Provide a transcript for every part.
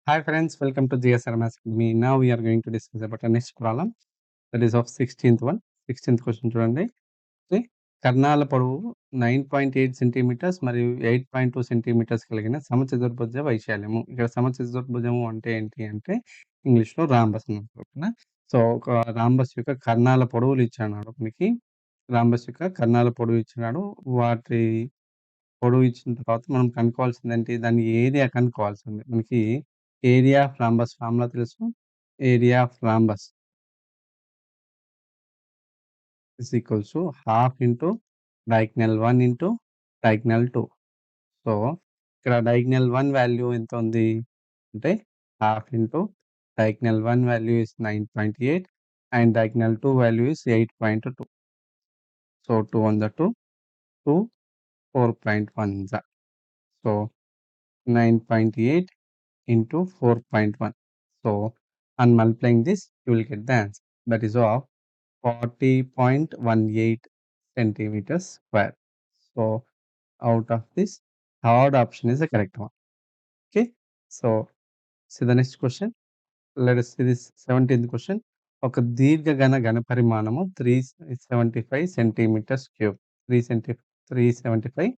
Hi friends, welcome to GSR Maths Academy. Now we are going to discuss about the next problem, that is of 16th one. 16th question చూడండి. Okay. కర్ణాల పొడవు 9.8 centimetres మరియు 8.2 centimetres కలిగిన సమచతుర్భుజ వైశాల్యము. ఇక్కడ సమచతుర్భుజము అంటే ఏంటి అంటే ఇంగ్లీష్‌లో రాంబస్ అన్నమాట. ఓకేనా? సో, ఒక రాంబస్ యొక్క కర్ణాల పొడవులు ఇచ్చాడు మనకి. రాంబస్ యొక్క కర్ణాల పొడవు ఇచ్చినాడు. వాటి పొడవు ఇచ్చిన తర్వాత మనం కనుక్కోవాల్సిందేంటి? దాని ఏరియా కనుక్కోవాల్సింది. మనకి ఏరియా ఆఫ్ రాంబస్ ఫార్ములా తెలుసు. Area of rhombus is equals to half into diagonal 1 into diagonal 2. So, ఇక్కడ డయాగ్నల్ 1 వాల్యూ ఎంత ఉంది? అంటే half into diagonal 1 value is 9.8 and diagonal 2 value is 8.2. So, 2 1 జా 2, 2 4.1 జా. So, 9.8 into 4.1. So, on multiplying this, you will get the answer. That is of 40.18 centimeters square. So, out of this, third option is the correct one. Okay. So, see the next question. Let us see this 17th question. ఒక దీర్ఘఘన ఘనపరిమాణము 375 centimetres cube 375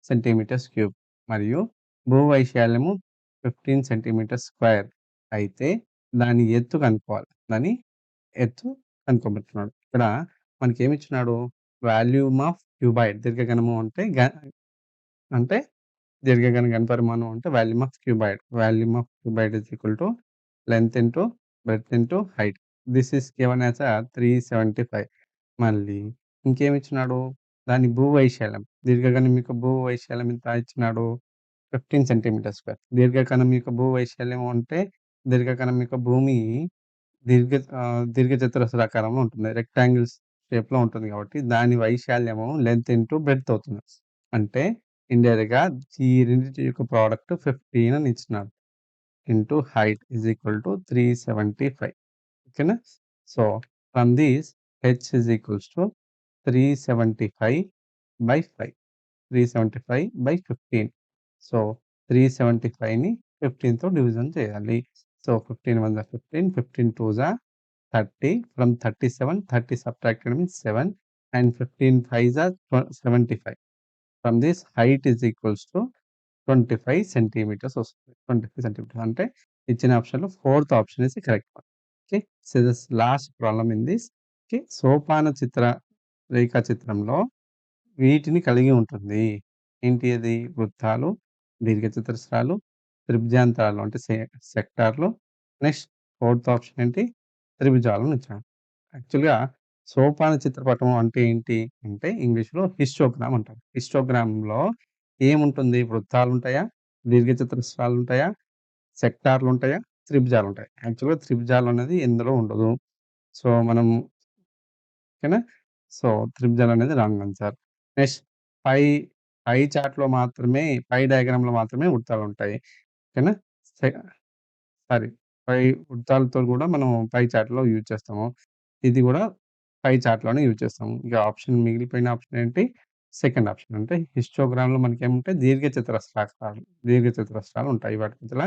centimetres cube మరియు భూవైశాల్యము 15 centimetre square అయితే దాని ఎత్తు కనుక్కోవాలి. దాని ఎత్తు కనుక్కోమంటున్నాడు. ఇక్కడ మనకేమిచ్చినాడు? వాల్యూమ్ ఆఫ్ క్యూబాయిడ్ దీర్ఘఘనము అంటే దీర్ఘఘన ఘనపరిమాణం అంటే volume of cuboid. Volume of cuboid is equal to length into breadth into height. This is given as 375. మళ్ళీ ఇంకేమిచ్చినాడు? దాని భూవైశాల్యం. దీర్ఘఘనం యొక్క భూవైశాల్యం ఎంత ఇచ్చినాడు? 15 సెంటీమీటర్ స్క్వేర్. దీర్ఘకణం యొక్క భూవైశాల్యం అంటే దీర్ఘకణం యొక్క భూమి దీర్ఘచతురస్రాకారంలో ఉంటుంది. రెక్టాంగిల్స్ షేప్‌లో ఉంటుంది కాబట్టి దాని వైశాల్యము లెంత్ ఇంటూ బ్రెడ్త్ అవుతుంది. అంటే ఇండైరెక్ట్‌గా ఈ రెండిటి యొక్క ప్రోడక్ట్ 15 అని ఇచ్చినాడు. Into height is equal to 375. ఓకేనా? So, from this h is equals to 375/5. 375/15. So, 375ని 15తో డివిజన్ చేయాలి. సో, 15 1 జా 15, 15 2 జా 30. ఫ్రమ్ 37, 30 సబ్ట్రాక్టెడ్ మీన్స్ 7 అండ్ 15 5 జా 75. From this height is equals to 25 centimetres వస్తుంది. 25 సెంటీమీటర్స్ అంటే ఇచ్చిన ఆప్షన్‌లో fourth option is the correct one. Okay. So, this last problem in this. Okay. సోపాన రేఖాచిత్రంలో వీటిని కలిగి ఉంటుంది. ఏంటి అది? వృత్తాలు, దీర్ఘచతురస్రాలు, త్రిభుజాంతరాలు అంటే సెక్టార్‌లు. నెక్స్ట్ ఫోర్త్ ఆప్షన్ ఏంటి? త్రిభుజాలను ఇచ్చాడు. యాక్చువల్‌గా సోపాన చిత్రపటం అంటే ఏంటి? అంటే ఇంగ్లీష్‌లో హిస్టోగ్రామ్ అంటారు. హిస్టోగ్రామ్‌లో ఏముంటుంది? వృత్తాలుంటాయా? దీర్ఘచతురస్రాలుంటాయా? సెక్టార్‌లుంటాయా? త్రిభుజాలుంటాయి. యాక్చువల్‌గా త్రిభుజాలు అనేది ఇందులో ఉండదు. సో, మనం ఓకేనా? సో, త్రిభుజాలు అనేది రాంగ్ ఆన్సర్. నెక్స్ట్ పై పై చార్ట్‌లో మాత్రమే పై డయాగ్రామ్‌లో మాత్రమే వృత్తాలుంటాయి. ఓకేనా? సె సారీ పై వృత్తాలతో కూడా మనం పై చార్ట్‌లో యూజ్ చేస్తాము. ఇది కూడా పై చార్ట్‌లోనే యూజ్ చేస్తాము. ఇక మిగిలిపోయిన ఆప్షన్ ఏంటి? Second option. అంటే హిస్టోగ్రామ్‌లో మనకేముంటాయి? దీర్ఘచతురస్రాలు ఉంటాయి. వాటి మధ్యల